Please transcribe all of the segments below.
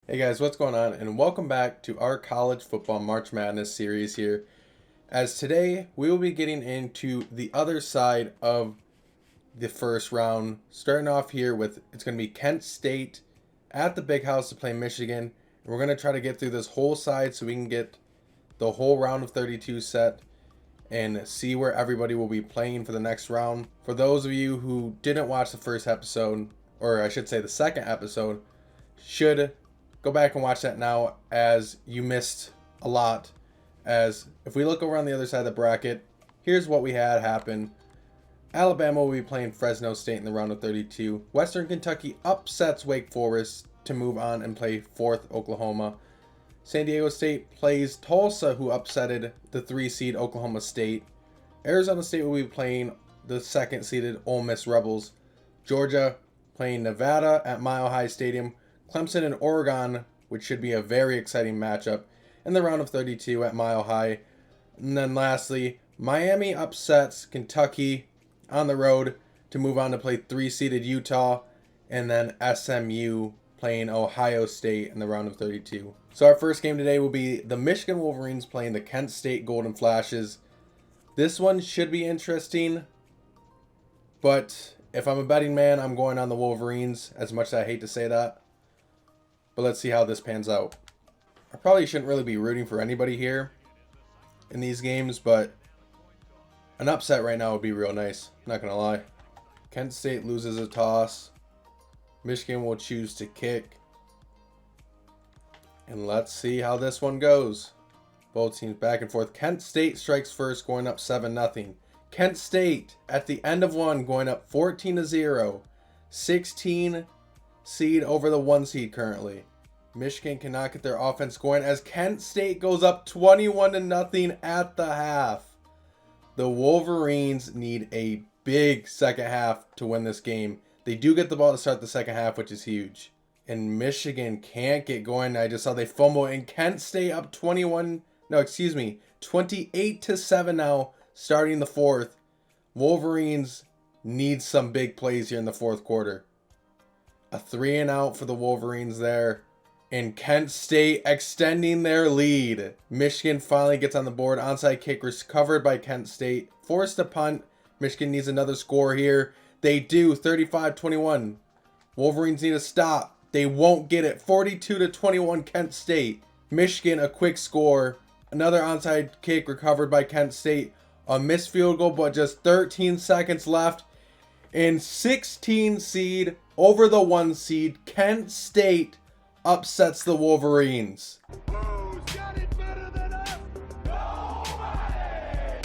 Hey guys, what's going on? And welcome back to our college football March Madness series here. As today we will be getting into the other side of the first round, starting off here with it's going to be Kent State at the Big House to play Michigan. And we're going to try to get through this whole side so we can get the whole round of 32 set and see where everybody will be playing for the next round. For those of you who didn't watch the first episode, or I should say the second episode, should go back and watch that now, as you missed a lot. As if we look over on the other side of the bracket, here's what we had happen. Alabama will be playing Fresno State in the round of 32. Western Kentucky upsets Wake Forest to move on and play 4th Oklahoma. San Diego State plays Tulsa, who upsetted the 3-seed Oklahoma State. Arizona State will be playing the 2nd-seeded Ole Miss Rebels. Georgia playing Nevada at Mile High Stadium. Clemson and Oregon, which should be a very exciting matchup, in the round of 32 at Mile High. And then lastly, Miami upsets Kentucky on the road to move on to play 3-seeded Utah, and then SMU playing Ohio State in the round of 32. So our first game today will be the Michigan Wolverines playing the Kent State Golden Flashes. This one should be interesting, but if I'm a betting man, I'm going on the Wolverines, as much as I hate to say that. But let's see how this pans out. I probably shouldn't really be rooting for anybody here in these games, but an upset right now would be real nice. Not going to lie. Kent State loses a toss. Michigan will choose to kick. And let's see how this one goes. Both teams back and forth. Kent State strikes first, going up 7-0. Kent State at the end of one going up 14-0. 16 seed over the 1 seed currently. Michigan cannot get their offense going as Kent State goes up 21-0 at the half. The Wolverines need a big second half to win this game. They do get the ball to start the second half, which is huge. And Michigan can't get going. I just saw they fumble, and Kent State up 28-7 now, starting the fourth. Wolverines need some big plays here in the fourth quarter. A 3-and-out for the Wolverines there. And Kent State extending their lead. Michigan finally gets on the board. Onside kick recovered by Kent State. Forced to punt. Michigan needs another score here. They do. 35-21. Wolverines need a stop. They won't get it. 42-21 Kent State. Michigan a quick score. Another onside kick recovered by Kent State. A missed field goal, but just 13 seconds left. And 16 seed over the 1 seed. Kent State upsets the Wolverines. Who's got it better than us? Nobody!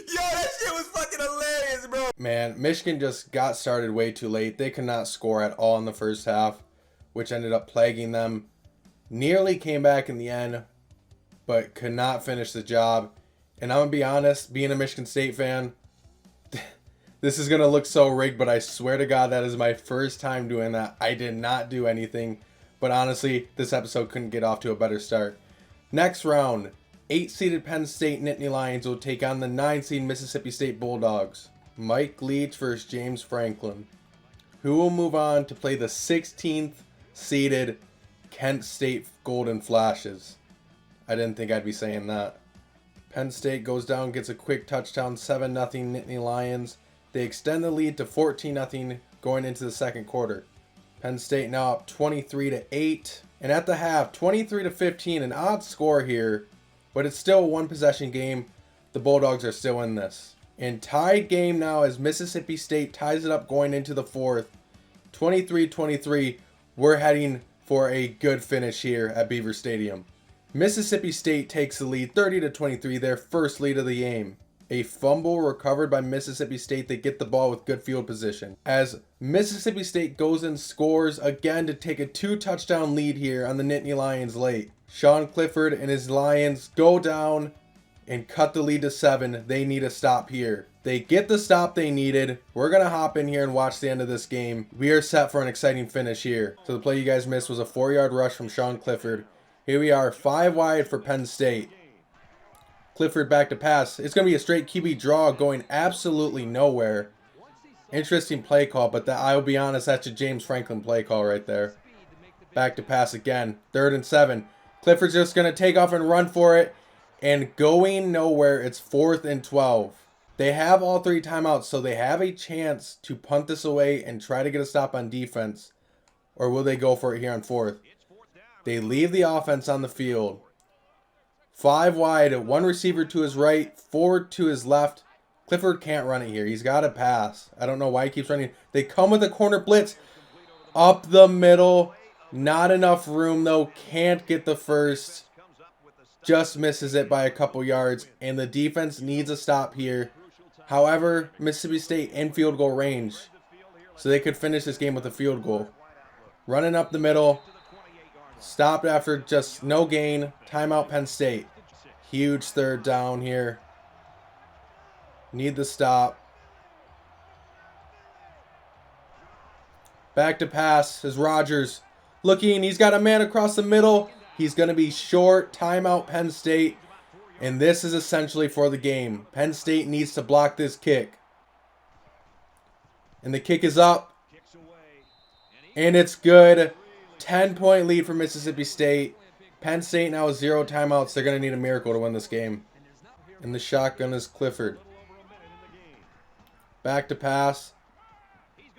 Yo, that shit was fucking hilarious, bro. Man, Michigan just got started way too late. They could not score at all in the first half, which ended up plaguing them. Nearly came back in the end, but could not finish the job. And I'm going to be honest, being a Michigan State fan, this is going to look so rigged, but I swear to God, that is my first time doing that. I did not do anything, but honestly, this episode couldn't get off to a better start. Next round, 8-seeded Penn State Nittany Lions will take on the 9-seed Mississippi State Bulldogs. Mike Leach versus James Franklin, who will move on to play the 16th-seeded Kent State Golden Flashes. I didn't think I'd be saying that. Penn State goes down, gets a quick touchdown, 7-0 Nittany Lions. They extend the lead to 14-0 going into the second quarter. Penn State now up 23-8. And at the half, 23-15, an odd score here, but it's still a one-possession game. The Bulldogs are still in this. And tied game now as Mississippi State ties it up going into the fourth. 23-23, we're heading for a good finish here at Beaver Stadium. Mississippi State takes the lead 30-23, their first lead of the game. A fumble recovered by Mississippi State. They get the ball with good field position. As Mississippi State goes and scores again to take a 2-touchdown lead here on the Nittany Lions late. Sean Clifford and his Lions go down and cut the lead to 7. They need a stop here. They get the stop they needed. We're going to hop in here and watch the end of this game. We are set for an exciting finish here. So the play you guys missed was a 4-yard rush from Sean Clifford. Here we are, 5 wide for Penn State. Clifford back to pass. It's going to be a straight QB draw going absolutely nowhere. Interesting play call, but I'll be honest, that's a James Franklin play call right there. Back to pass again. 3rd and 7. Clifford's just going to take off and run for it. And going nowhere, it's 4th and 12. They have all 3 timeouts, so they have a chance to punt this away and try to get a stop on defense. Or will they go for it here on 4th? They leave the offense on the field. 5 wide, 1 receiver to his right, 4 to his left. Clifford can't run it here. He's got to pass. I don't know why he keeps running. They come with a corner blitz. Up the middle. Not enough room, though. Can't get the first. Just misses it by a couple yards. And the defense needs a stop here. However, Mississippi State in field goal range. So they could finish this game with a field goal. Running up the middle. Stopped after just no gain. Timeout Penn State. Huge 3rd down here. Need the stop. Back to pass is Rogers. Looking, he's got a man across the middle. He's going to be short. Timeout Penn State. And this is essentially for the game. Penn State needs to block this kick. And the kick is up. And it's good. 10-point lead for Mississippi State. Penn State now has 0 timeouts. They're going to need a miracle to win this game. And the shotgun is Clifford. Back to pass.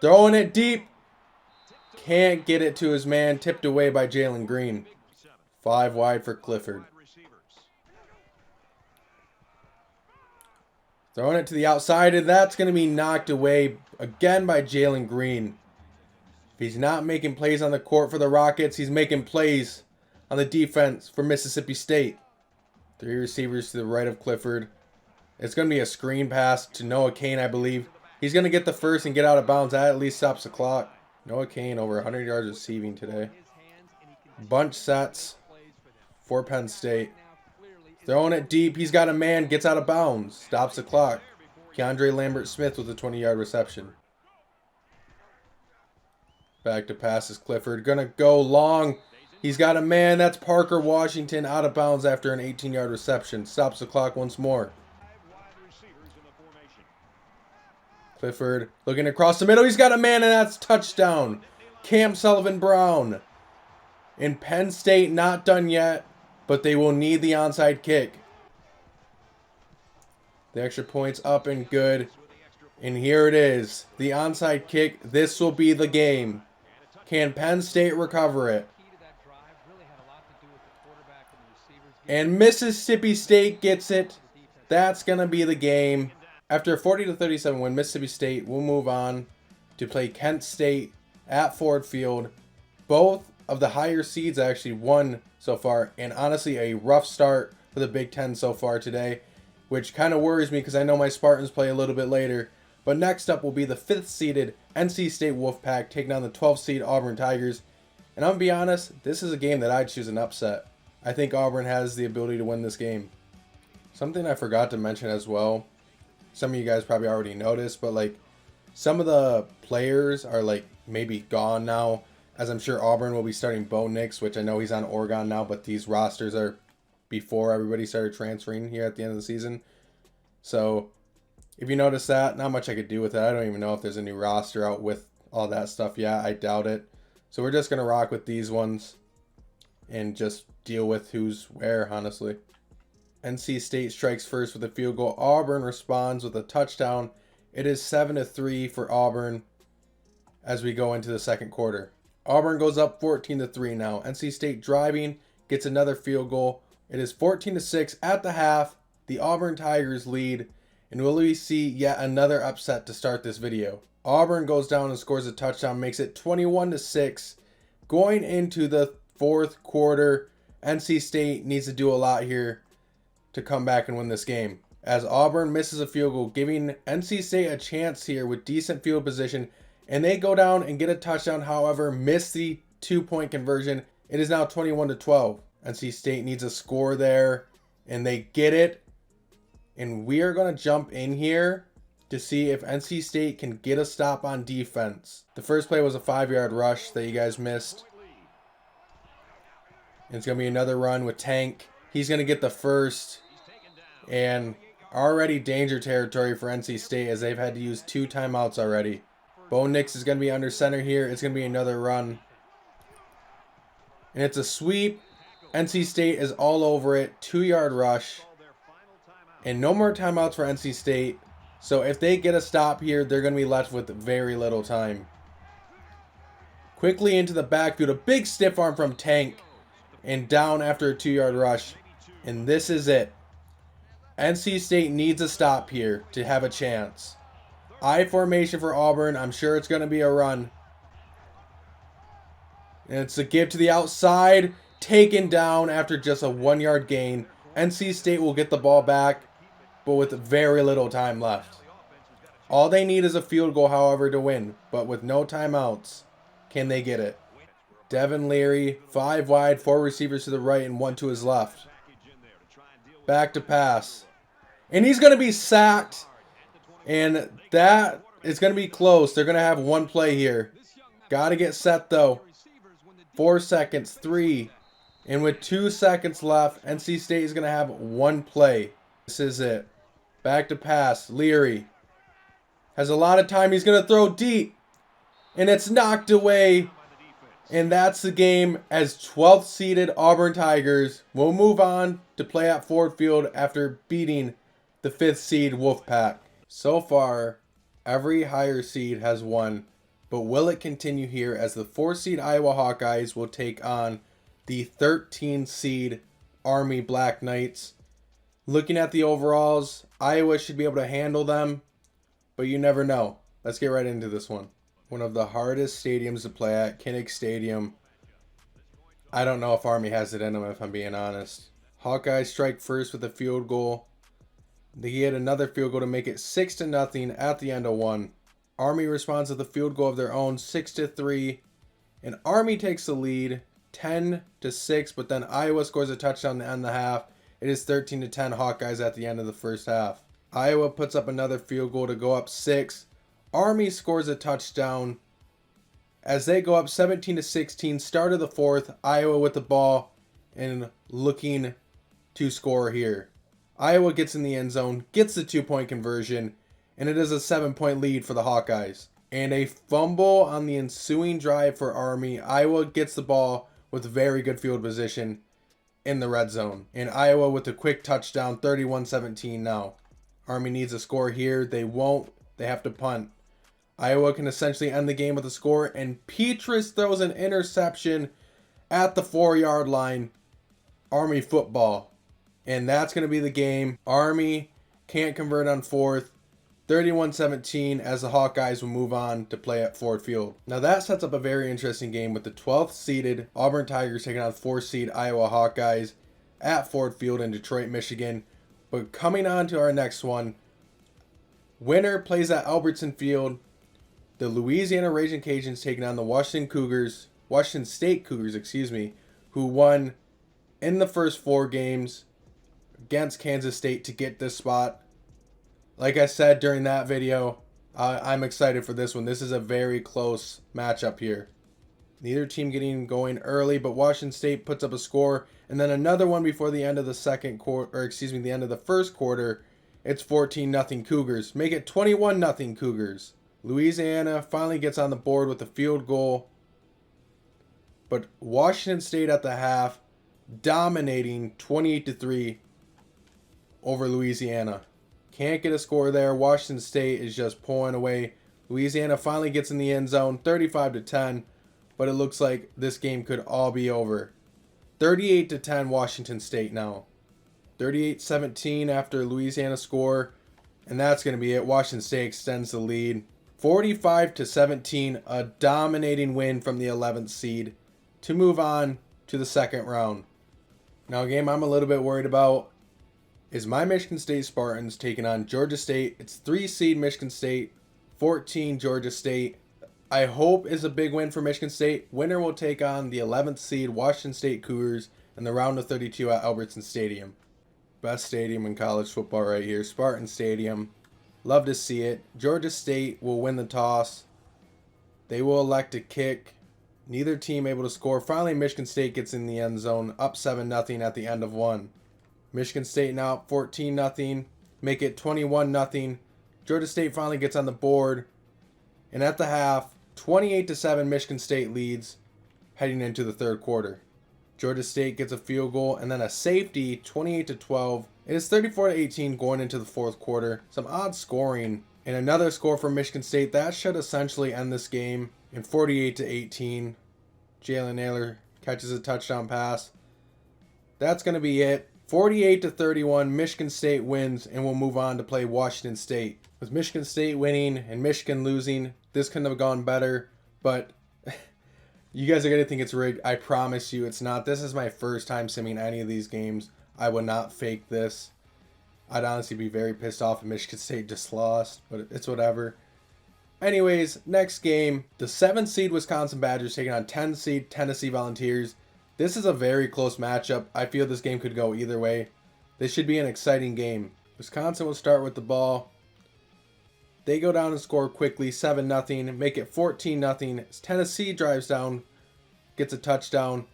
Throwing it deep. Can't get it to his man. Tipped away by Jalen Green. 5 wide for Clifford. Throwing it to the outside, and that's going to be knocked away again by Jalen Green. If he's not making plays on the court for the Rockets, he's making plays on the defense for Mississippi State. 3 receivers to the right of Clifford. It's going to be a screen pass to Noah Cain, I believe. He's going to get the first and get out of bounds. That at least stops the clock. Noah Cain over 100 yards receiving today. Bunch sets for Penn State. Throwing it deep. He's got a man. Gets out of bounds. Stops the clock. Keandre Lambert-Smith with a 20-yard reception. Back to pass is Clifford. Gonna go long. He's got a man. That's Parker Washington out of bounds after an 18-yard reception. Stops the clock once more. Clifford looking across the middle. He's got a man, and that's touchdown. Cam Sullivan-Brown. And Penn State not done yet, but they will need the onside kick. The extra point's up and good. And here it is. The onside kick. This will be the game. Can Penn State recover it? And Mississippi State gets it. That's going to be the game. After a 40-37 win, Mississippi State will move on to play Kent State at Ford Field. Both of the higher seeds actually won so far, and honestly a rough start for the Big Ten so far today, which kind of worries me because I know my Spartans play a little bit later. But next up will be the 5th seeded NC State Wolfpack taking on the 12th seed Auburn Tigers. And I'm going to be honest, this is a game that I'd choose an upset. I think Auburn has the ability to win this game. Something I forgot to mention as well, some of you guys probably already noticed, but like some of the players are like maybe gone now, as I'm sure Auburn will be starting Bo Nix, which I know he's on Oregon now, but these rosters are before everybody started transferring here at the end of the season. So if you notice that, not much I could do with it. I don't even know if there's a new roster out with all that stuff yet. I doubt it. So we're just going to rock with these ones and just deal with who's where, honestly. NC State strikes first with a field goal. Auburn responds with a touchdown. It is 7-3 for Auburn as we go into the second quarter. Auburn goes up 14-3 now. NC State driving, gets another field goal. It is 14-6 at the half. The Auburn Tigers lead. And will we see yet another upset to start this video? Auburn goes down and scores a touchdown, makes it 21-6. Going into the fourth quarter, NC State needs to do a lot here to come back and win this game, as Auburn misses a field goal, giving NC State a chance here with decent field position, and they go down and get a touchdown, however, miss the 2-point conversion. It is now 21-12. NC State needs a score there, and they get it, and we are going to jump in here to see if NC State can get a stop on defense. The first play was a 5-yard rush that you guys missed. And it's going to be another run with Tank. He's going to get the first. And Already danger territory for NC State as they've had to use 2 timeouts already. Bo Nix is going to be under center here. It's going to be another run. And it's a sweep. NC State is all over it. 2-yard rush. And no more timeouts for NC State. So if they get a stop here, they're going to be left with very little time. Quickly into the backfield. A big stiff arm from Tank. And down after a 2-yard rush. And this is it. NC State needs a stop here to have a chance. I formation for Auburn. I'm sure it's going to be a run. And it's a give to the outside. Taken down after just a 1-yard gain. NC State will get the ball back, but with very little time left. All they need is a field goal, however, to win. But with no timeouts, can they get it? Devin Leary, 5 wide, 4 receivers to the right and 1 to his left. Back to pass. And he's going to be sacked. And that is going to be close. They're going to have 1 play here. Got to get set, though. 4 seconds, 3. And with 2 seconds left, NC State is going to have 1 play. This is it. Back to pass. Leary has a lot of time. He's going to throw deep. And it's knocked away. And that's the game as 12th seeded Auburn Tigers will move on to play at Ford Field after beating the 5th seed Wolfpack. So far, every higher seed has won, but will it continue here as the 4th seed Iowa Hawkeyes will take on the 13th seed Army Black Knights? Looking at the overalls, Iowa should be able to handle them, but you never know. Let's get right into this one. One of the hardest stadiums to play at, Kinnick Stadium. I don't know if Army has it in them, if I'm being honest. Hawkeyes strike first with a field goal. They get another field goal to make it 6-0 at the end of 1. Army responds with a field goal of their own, 6-3. And Army takes the lead, 10-6, but then Iowa scores a touchdown to end the half. It is 13-10 Hawkeyes at the end of the first half. Iowa puts up another field goal to go up 6. Army scores a touchdown as they go up 17-16. Start of the 4th. Iowa with the ball and looking to score here. Iowa gets in the end zone, gets the 2-point conversion, and it is a 7-point lead for the Hawkeyes. And a fumble on the ensuing drive for Army. Iowa gets the ball with very good field position in the red zone. And Iowa with a quick touchdown, 31-17 now. Army needs a score here. They won't. They have to punt. Iowa can essentially end the game with a score, and Petrus throws an interception at the 4-yard line. Army football. And that's going to be the game. Army can't convert on 4th. 31-17 as the Hawkeyes will move on to play at Ford Field. Now that sets up a very interesting game with the 12th seeded Auburn Tigers taking on 4th seed Iowa Hawkeyes at Ford Field in Detroit, Michigan. But coming on to our next one, winner plays at Albertson Field. The Louisiana Raging Cajuns taking on the Washington State Cougars, who won in the first 4 games against Kansas State to get this spot. Like I said during that video, I'm excited for this one. This is a very close matchup here. Neither team getting going early, but Washington State puts up a score, and then another one before the end of the the end of the first quarter. It's 14-0 Cougars. Make it 21-0 Cougars. Louisiana finally gets on the board with a field goal, but Washington State at the half dominating 28-3 over Louisiana. Can't get a score there. Washington State is just pulling away. Louisiana finally gets in the end zone, 35-10, but it looks like this game could all be over. 38-10 Washington State now. 38-17 after Louisiana score, and that's going to be it. Washington State extends the lead. 45-17, a dominating win from the 11th seed to move on to the second round. Now a game I'm a little bit worried about is my Michigan State Spartans taking on Georgia State. It's 3 seed Michigan State, 14 Georgia State. I hope is a big win for Michigan State. Winner will take on the 11th seed Washington State Cougars in the round of 32 at Albertson Stadium. Best stadium in college football right here, Spartan Stadium. Love to see it. Georgia State will win the toss. They will elect to kick. Neither team able to score. Finally, Michigan State gets in the end zone, up 7-0 at the end of 1. Michigan State now up 14-0. make it 21-0. Georgia State finally gets on the board. And at the half, 28-7, Michigan State leads heading into the third quarter. Georgia State gets a field goal and then a safety, 28-12. It is 34-18 going into the fourth quarter. Some odd scoring. And another score for Michigan State. That should essentially end this game in 48-18. Jalen Nailor catches a touchdown pass. That's going to be it. 48-31, Michigan State wins and will move on to play Washington State. With Michigan State winning and Michigan losing, this couldn't have gone better, but you guys are going to think it's rigged. I promise you it's not. This is my first time simming any of these games. I would not fake this. I'd honestly be very pissed off if Michigan State just lost, but it's whatever. Anyways, next game, the 7th seed Wisconsin Badgers taking on 10th seed Tennessee Volunteers. This is a very close matchup. I feel this game could go either way. This should be an exciting game. Wisconsin will start with the ball. They go down and score quickly, 7-0, make it 14-0. Tennessee drives down, gets a touchdown.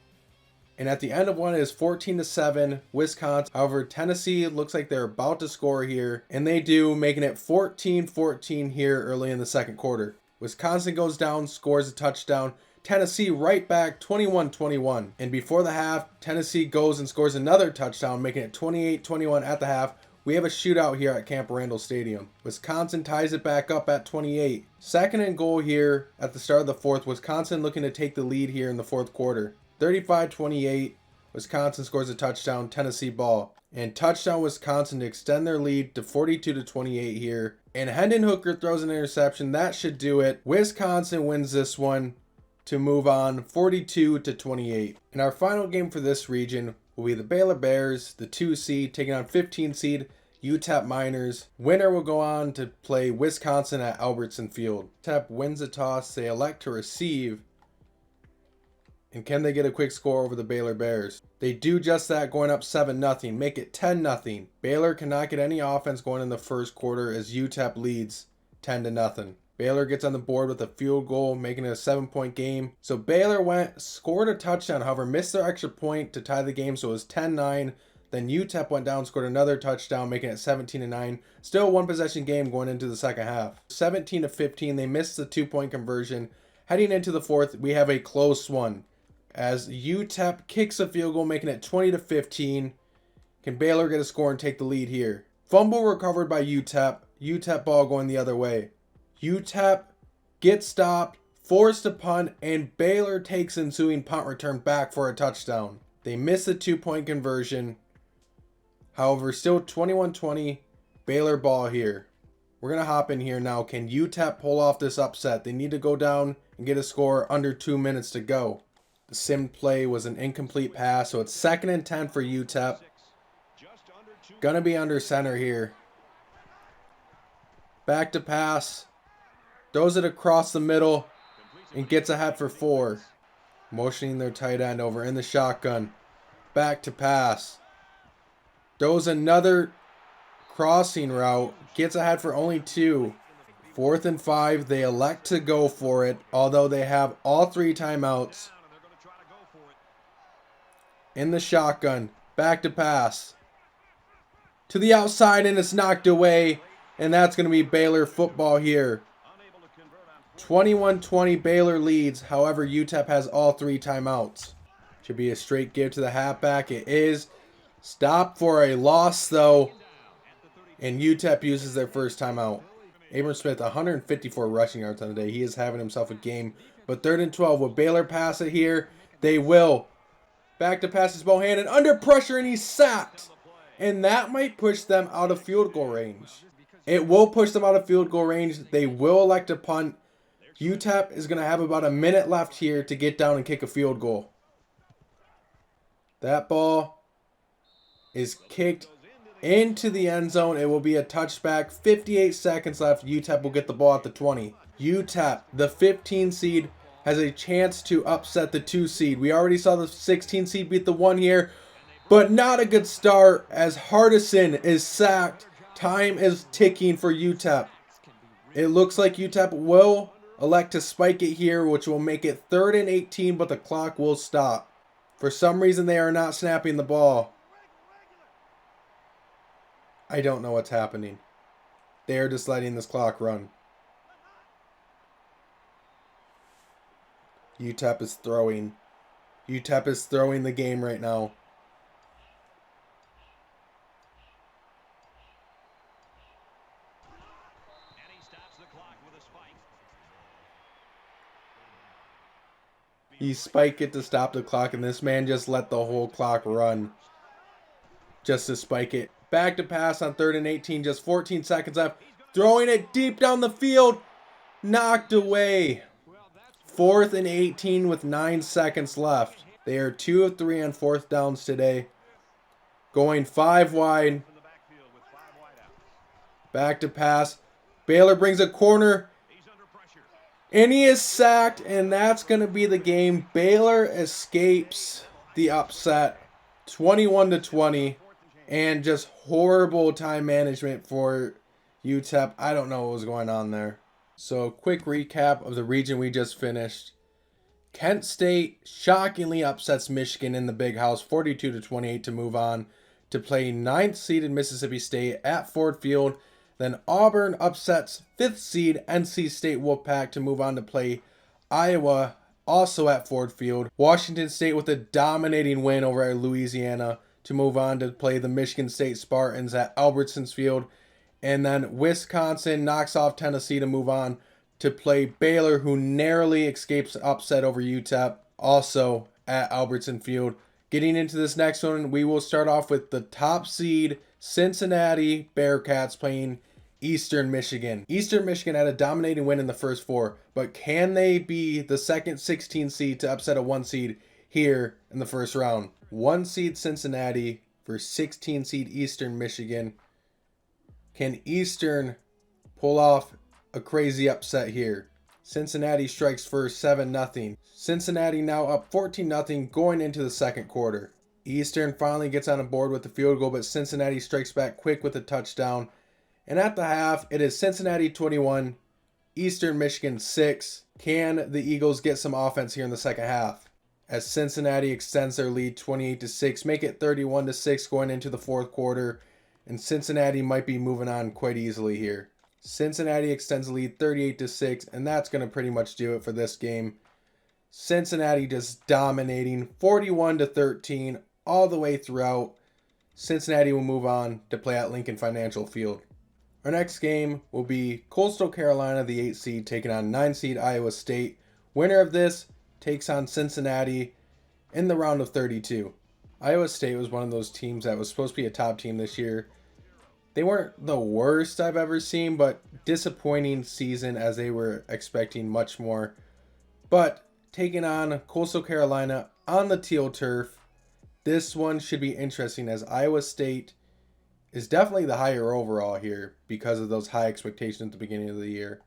And at the end of one, it is 14-7, Wisconsin. However, Tennessee looks like they're about to score here. And they do, making it 14-14 here early in the second quarter. Wisconsin goes down, scores a touchdown. Tennessee right back, 21-21. And before the half, Tennessee goes and scores another touchdown, making it 28-21 at the half. We have a shootout here at Camp Randall Stadium. Wisconsin ties it back up at 28. Second and goal here at the start of the fourth. Wisconsin looking to take the lead here in the fourth quarter. 35-28. Wisconsin scores a touchdown. Tennessee ball. And touchdown Wisconsin to extend their lead to 42-28 here. And Hendon Hooker throws an interception. That should do it. Wisconsin wins this one to move on 42-28. And our final game for this region will be the Baylor Bears, the 2 seed, taking on 15 seed UTEP Miners. Winner will go on to play Wisconsin at Albertson Field. UTEP wins the toss. They elect to receive. And can they get a quick score over the Baylor Bears? They do just that, going up 7-0. Make it 10-0. Baylor cannot get any offense going in the first quarter as UTEP leads 10-0. Baylor gets on the board with a field goal, making it a 7-point game. So Baylor scored a touchdown, however, missed their extra point to tie the game, so it was 10-9. Then UTEP went down, scored another touchdown, making it 17-9. Still a one-possession game going into the second half. 17-15, they missed the 2-point conversion. Heading into the fourth, we have a close one, as UTEP kicks a field goal, making it 20-15. Can Baylor get a score and take the lead here? Fumble recovered by UTEP. UTEP ball going the other way. UTEP gets stopped, forced to punt, and Baylor takes ensuing punt return back for a touchdown. They miss the 2-point conversion. However, still 21-20, Baylor ball here. We're going to hop in here now. Can UTEP pull off this upset? They need to go down and get a score under 2 minutes to go. The sim play was an incomplete pass, so it's 2nd and 10 for UTEP. Gonna be under center here. Back to pass. Throws it across the middle and gets ahead for 4. Motioning their tight end over in the shotgun. Back to pass. Throws another crossing route. Gets ahead for only 2. 4th and 5. They elect to go for it, although they have all 3 timeouts. In the shotgun. Back to pass. To the outside, and it's knocked away. And that's going to be Baylor football here. 21-20, Baylor leads. However, UTEP has all 3 timeouts. Should be a straight give to the halfback. It is. Stop for a loss, though. And UTEP uses their first timeout. Abram Smith, 154 rushing yards on the day. He is having himself a game. But 3rd and 12. Will Baylor pass it here? They will. Back to pass is Bohannon. Under pressure, and he's sacked. And that might push them out of field goal range. It will push them out of field goal range. They will elect to punt. UTEP is going to have about a minute left here to get down and kick a field goal. That ball is kicked into the end zone. It will be a touchback. 58 seconds left. UTEP will get the ball at the 20. UTEP, the 15 seed, has a chance to upset the 2 seed. We already saw the 16 seed beat the 1 here, but not a good start as Hardison is sacked. Time is ticking for UTEP. It looks like UTEP will elect to spike it here, which will make it 3rd and 18, but the clock will stop. For some reason, they are not snapping the ball. I don't know what's happening. They are just letting this clock run. UTEP is throwing. UTEP is throwing the game right now. And he stops the clock with a spike. He spiked it to stop the clock, and this man just let the whole clock run just to spike it. Back to pass on 3rd and 18, just 14 seconds left. Throwing it deep down the field. Knocked away. 4th and 18 with 9 seconds left. They are 2 of 3 on 4th downs today. Going 5 wide. Back to pass. Baylor brings a corner. And he is sacked, and that's going to be the game. Baylor escapes the upset, 21-20, and just horrible time management for UTEP. I don't know what was going on there. So, quick recap of the region we just finished. Kent State shockingly upsets Michigan in the Big House, 42-28, to move on to play 9th seeded Mississippi State at Ford Field. Then Auburn upsets 5th seed NC State Wolfpack to move on to play Iowa, also at Ford Field. Washington State with a dominating win over at Louisiana to move on to play the Michigan State Spartans at Albertsons Field. And then Wisconsin knocks off Tennessee to move on to play Baylor, who narrowly escapes upset over UTEP, also at Albertson Field. Getting into this next one, we will start off with the top seed Cincinnati Bearcats playing Eastern Michigan. Eastern Michigan had a dominating win in the first 4, but can they be the second 16 seed to upset a 1 seed here in the first round? 1 seed Cincinnati for 16 seed Eastern Michigan. Can Eastern pull off a crazy upset here? Cincinnati strikes first, 7-0. Cincinnati now up 14-0 going into the second quarter. Eastern finally gets on board with the field goal, but Cincinnati strikes back quick with a touchdown. And at the half, it is Cincinnati 21, Eastern Michigan 6. Can the Eagles get some offense here in the second half? As Cincinnati extends their lead 28-6, make it 31-6 going into the fourth quarter. And Cincinnati might be moving on quite easily here. Cincinnati extends the lead 38-6, and that's going to pretty much do it for this game. Cincinnati just dominating 41-13 all the way throughout. Cincinnati will move on to play at Lincoln Financial Field. Our next game will be Coastal Carolina, the 8 seed, taking on 9 seed Iowa State. Winner of this takes on Cincinnati in the round of 32. Iowa State was one of those teams that was supposed to be a top team this year. They weren't the worst I've ever seen, but disappointing season as they were expecting much more. But taking on Coastal Carolina on the teal turf, this one should be interesting as Iowa State is definitely the higher overall here because of those high expectations at the beginning of the year.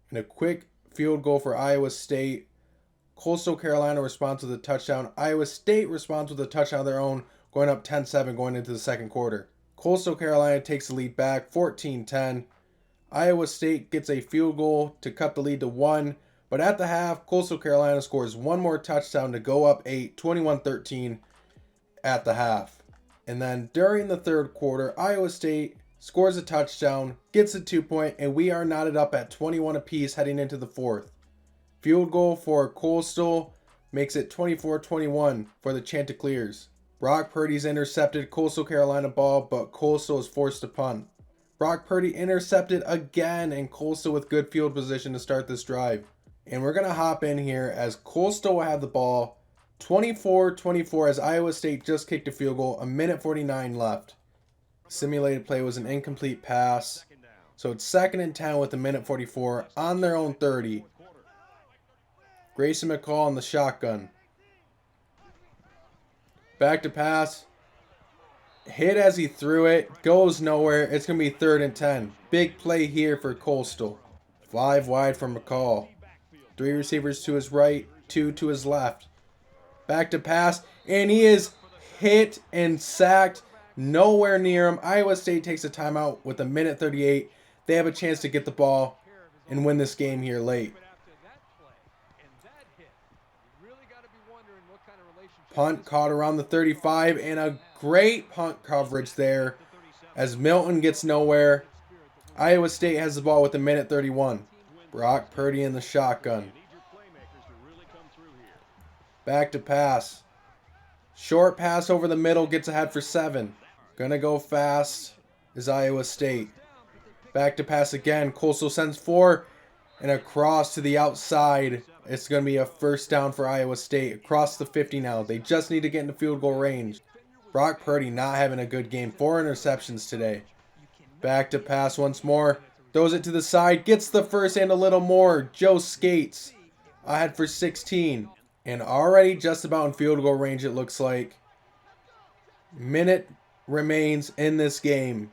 And a quick field goal for Iowa State. Coastal Carolina responds with a touchdown. Iowa State responds with a touchdown of their own, going up 10-7 going into the second quarter. Coastal Carolina takes the lead back, 14-10. Iowa State gets a field goal to cut the lead to 1. But at the half, Coastal Carolina scores one more touchdown to go up 8, 21-13 at the half. And then during the third quarter, Iowa State scores a touchdown, gets a 2-point, and we are knotted up at 21 apiece heading into the fourth. Field goal for Coastal makes it 24-21 for the Chanticleers. Brock Purdy's intercepted Coastal Carolina ball, but Coastal is forced to punt. Brock Purdy intercepted again, and Coastal with good field position to start this drive. And we're going to hop in here as Coastal will have the ball 24-24 as Iowa State just kicked a field goal, 1:49 left. Simulated play was an incomplete pass. So it's 2nd and 10 with 1:44 on their own 30. Grayson McCall on the shotgun. Back to pass. Hit as he threw it. Goes nowhere. It's going to be 3rd and 10. Big play here for Coastal. 5 wide from McCall. 3 receivers to his right, 2 to his left. Back to pass. And he is hit and sacked. Nowhere near him. Iowa State takes a timeout with 1:38. They have a chance to get the ball and win this game here late. Punt caught around the 35 and a great punt coverage there As Milton gets nowhere, Iowa State has the ball with a minute 31. Brock Purdy in the shotgun. Back to pass. Short pass over the middle, gets ahead for 7. Gonna go fast is Iowa State. Back to pass again. Coastal sends 4 and across to the outside. It's going to be a first down for Iowa State. Across the 50 now. They just need to get into field goal range. Brock Purdy not having a good game. 4 interceptions today. Back to pass once more. Throws it to the side. Gets the first and a little more. Joe Skates ahead for 16. And already just about in field goal range it looks like. Minute remains in this game.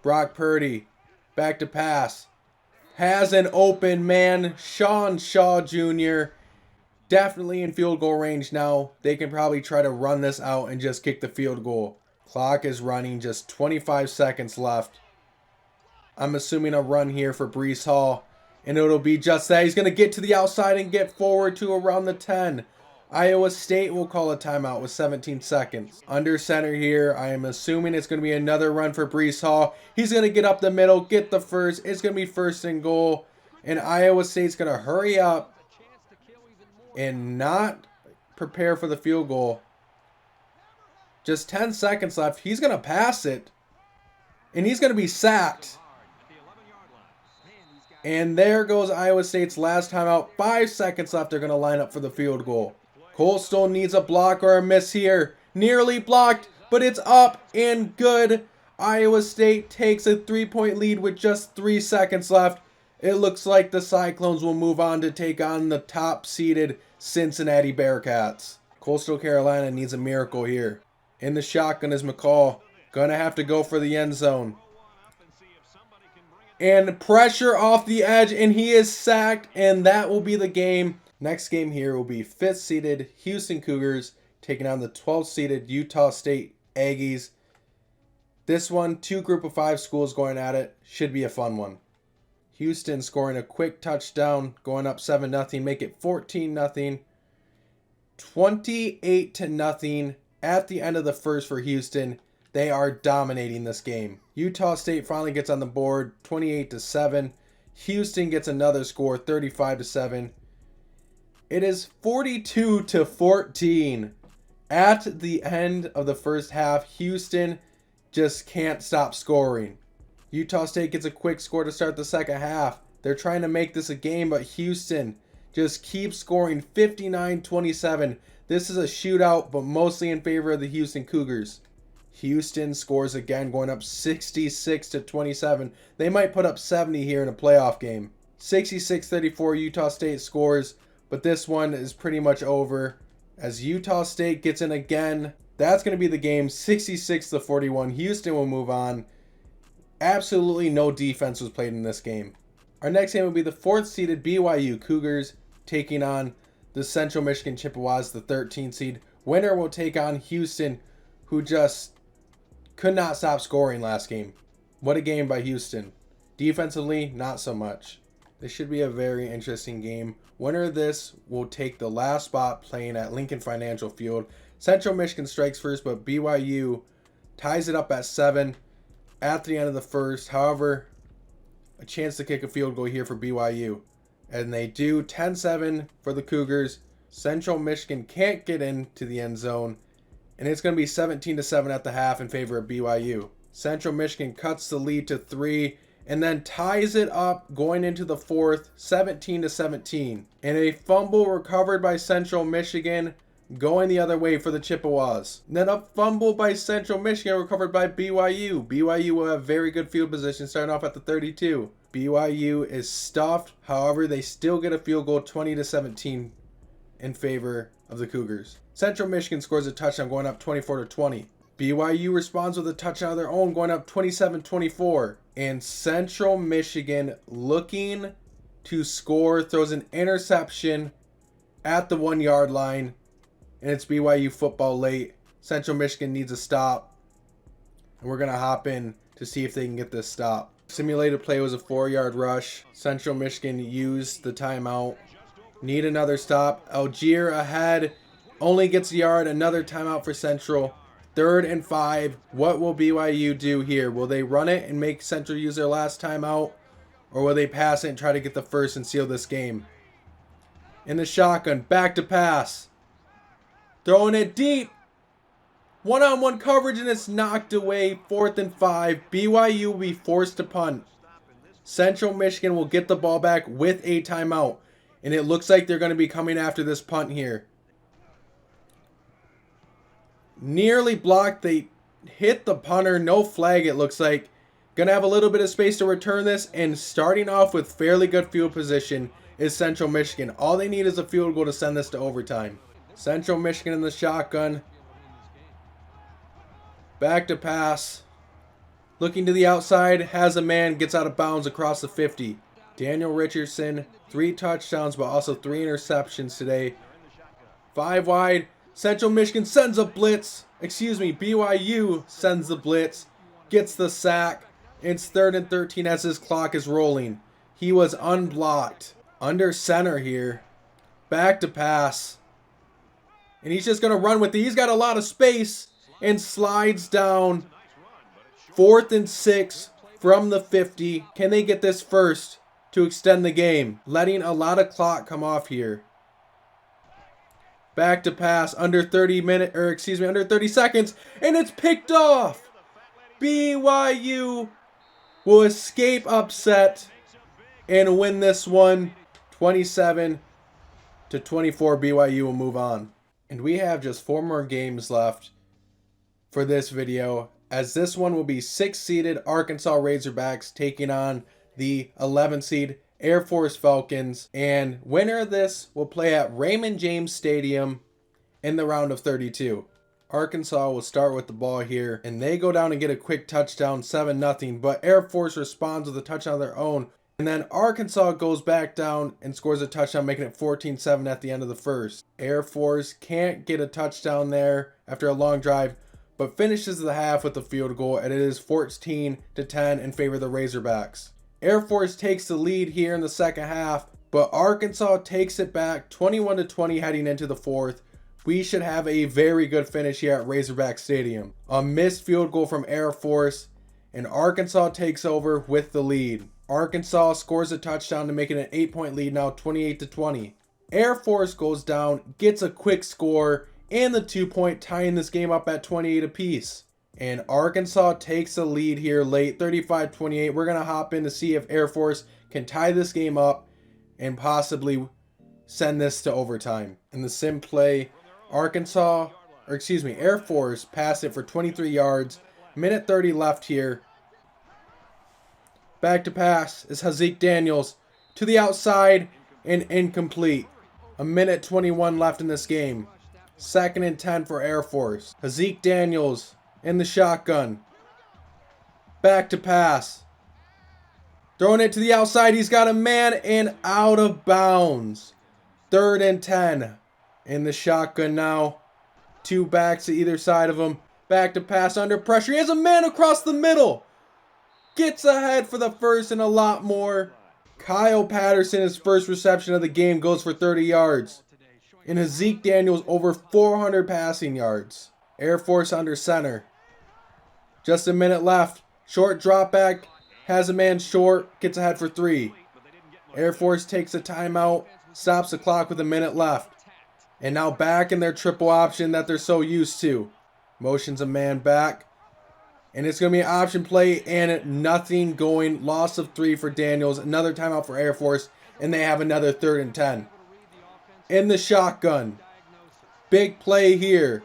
Brock Purdy. Back to pass. Has an open man. Sean Shaw Jr. Definitely in field goal range now. They can probably try to run this out and just kick the field goal. Clock is running. Just 25 seconds left. I'm assuming a run here for Breece Hall. And it'll be just that. He's going to get to the outside and get forward to around the 10. Iowa State will call a timeout with 17 seconds. Under center here, I am assuming it's going to be another run for Breece Hall. He's going to get up the middle, get the first. It's going to be first and goal. And Iowa State's going to hurry up and not prepare for the field goal. Just 10 seconds left. He's going to pass it. And he's going to be sacked. And there goes Iowa State's last timeout. 5 seconds left. They're going to line up for the field goal. Coastal needs a block or a miss here. Nearly blocked, but it's up and good. Iowa State takes a 3-point lead with just 3 seconds left. It looks like the Cyclones will move on to take on the top-seeded Cincinnati Bearcats. Coastal Carolina needs a miracle here. In the shotgun is McCall. Gonna have to go for the end zone. And pressure off the edge, and he is sacked, and that will be the game. Next game here will be 5th-seeded Houston Cougars taking on the 12th-seeded Utah State Aggies. This one, 2 group of 5 schools going at it. Should be a fun one. Houston scoring a quick touchdown, going up 7-0, make it 14-0. 28-0 at the end of the first for Houston. They are dominating this game. Utah State finally gets on the board, 28-7. Houston gets another score, 35-7. It is 42-14. At the end of the first half, Houston just can't stop scoring. Utah State gets a quick score to start the second half. They're trying to make this a game, but Houston just keeps scoring 59-27. This is a shootout, but mostly in favor of the Houston Cougars. Houston scores again, going up 66-27. They might put up 70 here in a playoff game. 66-34, Utah State scores. But this one is pretty much over as Utah State gets in again. That's going to be the game, 66-41. Houston will move on. Absolutely no defense was played in this game. Our next game will be the 4th-seeded BYU Cougars taking on the Central Michigan Chippewas, the 13th seed. Winner will take on Houston, who just could not stop scoring last game. What a game by Houston. Defensively, not so much. This should be a very interesting game. Winner of this will take the last spot playing at Lincoln Financial Field. Central Michigan strikes first, but BYU ties it up at 7 at the end of the first. However, a chance to kick a field goal here for BYU. And they do, 10-7 for the Cougars. Central Michigan can't get into the end zone. And it's going to be 17-7 at the half in favor of BYU. Central Michigan cuts the lead to 3 and then ties it up going into the fourth, 17-17. And a fumble recovered by Central Michigan going the other way for the Chippewas. And then a fumble by Central Michigan recovered by BYU. BYU will have very good field position starting off at the 32. BYU is stuffed. However, they still get a field goal, 20-17 in favor of the Cougars. Central Michigan scores a touchdown going up 24-20. BYU responds with a touchdown of their own going up 27-24. And Central Michigan looking to score throws an interception at the 1-yard line. And it's BYU football late. Central Michigan needs a stop. And we're going to hop in to see if they can get this stop. Simulated play was a 4-yard rush. Central Michigan used the timeout. Need another stop. Algier ahead. Only gets a yard. Another timeout for Central. 3rd and 5. What will BYU do here? Will they run it and make Central use their last time out? Or will they pass it and try to get the first and seal this game? In the shotgun, back to pass. Throwing it deep. One-on-one coverage and it's knocked away. 4th and 5. BYU will be forced to punt. Central Michigan will get the ball back with a timeout. And it looks like they're going to be coming after this punt here. Nearly blocked. They hit the punter. No flag, it looks like. Going to have a little bit of space to return this. And starting off with fairly good field position is Central Michigan. All they need is a field goal to send this to overtime. Central Michigan in the shotgun. Back to pass. Looking to the outside. Has a man. Gets out of bounds across the 50. Daniel Richardson. 3 touchdowns but also 3 interceptions today. 5 wide. Central Michigan sends a blitz. BYU sends the blitz. Gets the sack. It's 3rd and 13 as his clock is rolling. He was unblocked. Under center here. Back to pass. And he's just going to run with it. He's got a lot of space. And slides down. 4th and 6 from the 50. Can they get this first to extend the game? Letting a lot of clock come off here. Back to pass under 30 seconds. And it's picked off. BYU will escape upset and win this one 27-24. BYU will move on. And we have just 4 more games left for this video, as this one will be 6th-seeded Arkansas Razorbacks taking on the 11th seed Air Force Falcons, and winner of this will play at Raymond James Stadium in the round of 32. Arkansas will start with the ball here, and they go down and get a quick touchdown, 7-0, but Air Force responds with a touchdown of their own, and then Arkansas goes back down and scores a touchdown, making it 14-7 at the end of the first. Air Force can't get a touchdown there after a long drive, but finishes the half with a field goal, and it is 14-10 in favor of the Razorbacks. Air Force takes the lead here in the second half, but Arkansas takes it back 21-20 heading into the fourth. We should have a very good finish here at Razorback Stadium. A missed field goal from Air Force, and Arkansas takes over with the lead. Arkansas scores a touchdown to make it an 8-point lead, now 28-20. Air Force goes down, gets a quick score, and the 2-point, tying this game up at 28 apiece. And Arkansas takes the lead here late, 35-28. We're going to hop in to see if Air Force can tie this game up and possibly send this to overtime. In the sim play, Air Force passed it for 23 yards. Minute 30 left here. Back to pass is Hazik Daniels to the outside and incomplete. A minute 21 left in this game. 2nd and 10 for Air Force. Hazik Daniels in the shotgun. Back to pass. Throwing it to the outside. He's got a man and out of bounds. 3rd and 10 in the shotgun now. 2 backs to either side of him. Back to pass under pressure. He has a man across the middle. Gets ahead for the first and a lot more. Kyle Patterson, his first reception of the game, goes for 30 yards. And Hazik Daniels over 400 passing yards. Air Force under center. Just a minute left. Short drop back. Has a man short. Gets ahead for 3. Air Force takes a timeout. Stops the clock with a minute left. And now back in their triple option that they're so used to. Motions a man back. And it's going to be an option play and nothing going. Loss of 3 for Daniels. Another timeout for Air Force. And they have another 3rd and 10. In the shotgun. Big play here.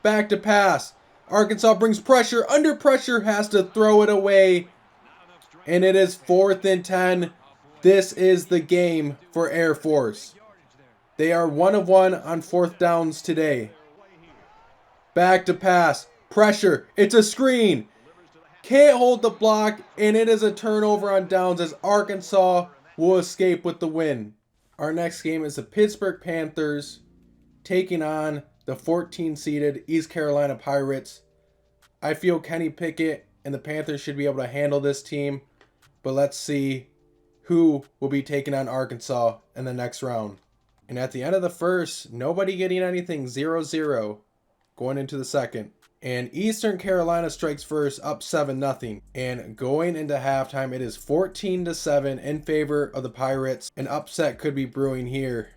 Back to pass. Arkansas brings pressure. Under pressure. Has to throw it away. And it is 4th and 10. This is the game for Air Force. They are 1 of 1 on 4th downs today. Back to pass. Pressure. It's a screen. Can't hold the block. And it is a turnover on downs as Arkansas will escape with the win. Our next game is the Pittsburgh Panthers taking on the 14-seeded East Carolina Pirates. I feel Kenny Pickett and the Panthers should be able to handle this team. But let's see who will be taking on Arkansas in the next round. And at the end of the first, nobody getting anything, 0-0. going into the second. And Eastern Carolina strikes first, up 7-0. And going into halftime, it is 14-7 in favor of the Pirates. An upset could be brewing here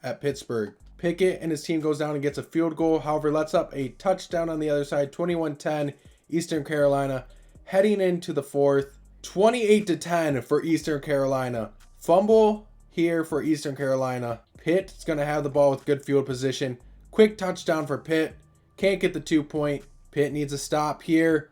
at Pittsburgh. Pickett and his team goes down and gets a field goal. However, lets up a touchdown on the other side, 21-10 Eastern Carolina. Heading into the fourth, 28-10 for Eastern Carolina. Fumble here for Eastern Carolina. Pitt's going to have the ball with good field position. Quick touchdown for Pitt. Can't get the 2-point. Pitt needs a stop here.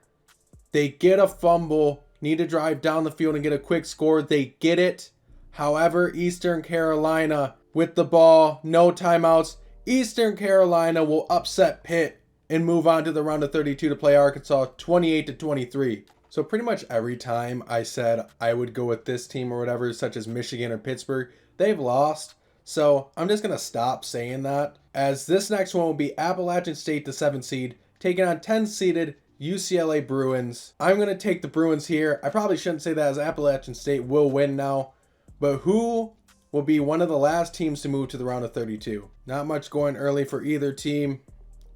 They get a fumble. Need to drive down the field and get a quick score. They get it. However, Eastern Carolina with the ball. No timeouts. Eastern Carolina will upset Pitt and move on to the round of 32 to play Arkansas 28-23. So pretty much every time I said I would go with this team or whatever, such as Michigan or Pittsburgh, they've lost. So I'm just going to stop saying that, as this next one will be Appalachian State, the 7th seed, taking on 10-seeded UCLA Bruins. I'm going to take the Bruins here. I probably shouldn't say that, as Appalachian State will win now. But who will be one of the last teams to move to the round of 32? Not much going early for either team.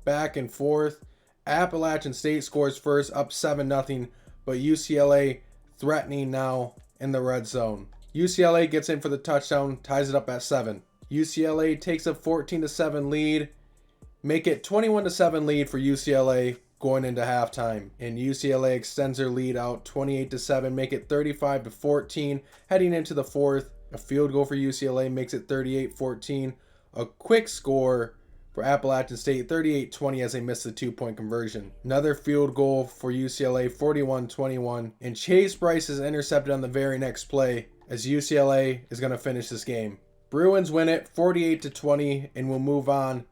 Back and forth. Appalachian State scores first, up 7-0. But UCLA threatening now in the red zone. UCLA gets in for the touchdown, ties it up at 7. UCLA takes a 14-7 lead, make it 21-7 lead for UCLA going into halftime. And UCLA extends their lead out 28-7, make it 35-14. Heading into the fourth, a field goal for UCLA makes it 38-14. A quick score for Appalachian State, 38-20, as they miss the 2-point conversion. Another field goal for UCLA, 41-21. And Chase Bryce is intercepted on the very next play, as UCLA is going to finish this game. Bruins win it 48-20 and will move on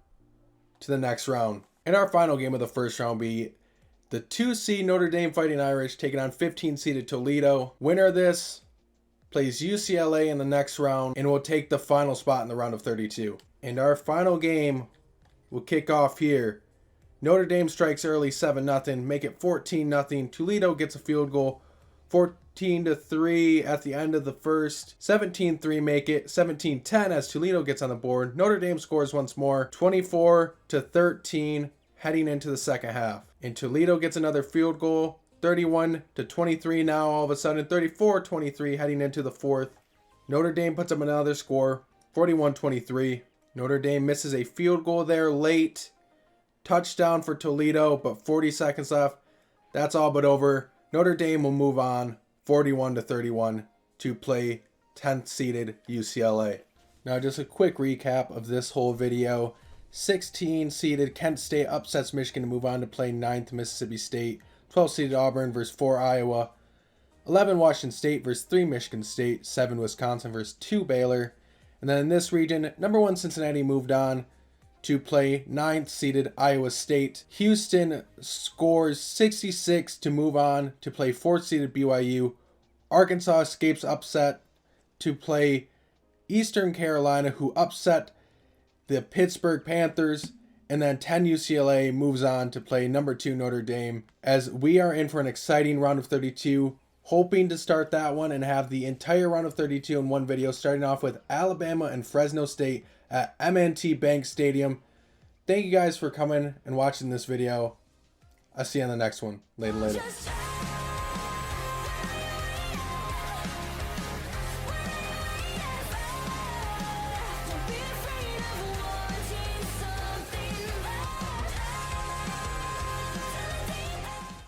to the next round. And our final game of the first round will be the 2-seed Notre Dame Fighting Irish taking on 15-seeded Toledo. Winner of this plays UCLA in the next round and will take the final spot in the round of 32. And our final game will kick off here. Notre Dame strikes early, 7-0, make it 14-0. Toledo gets a field goal, 14-3 at the end of the first. 17-3 make it, 17-10 as Toledo gets on the board. Notre Dame scores once more, 24-13 heading into the second half. And Toledo gets another field goal, 31-23 now all of a sudden, 34-23 heading into the fourth. Notre Dame puts up another score, 41-23. Notre Dame misses a field goal there late. Touchdown for Toledo, but 40 seconds left. That's all but over. Notre Dame will move on 41-31 to play 10th seeded UCLA. Now just a quick recap of this whole video. 16 seeded Kent State upsets Michigan to move on to play 9th Mississippi State. 12 seeded Auburn versus 4 Iowa. 11 Washington State versus 3 Michigan State. 7 Wisconsin versus 2 Baylor. And then in this region, number 1 Cincinnati moved on to play 9th seeded Iowa State. Houston scores 66 to move on to play 4th seeded BYU. Arkansas escapes upset to play Eastern Carolina, who upset the Pittsburgh Panthers. And then 10 UCLA moves on to play number 2 Notre Dame, as we are in for an exciting round of 32. Hoping to start that one and have the entire round of 32 in one video, starting off with Alabama and Fresno State at M&T Bank Stadium. Thank you guys for coming and watching this video. I'll see you on the next one. Later.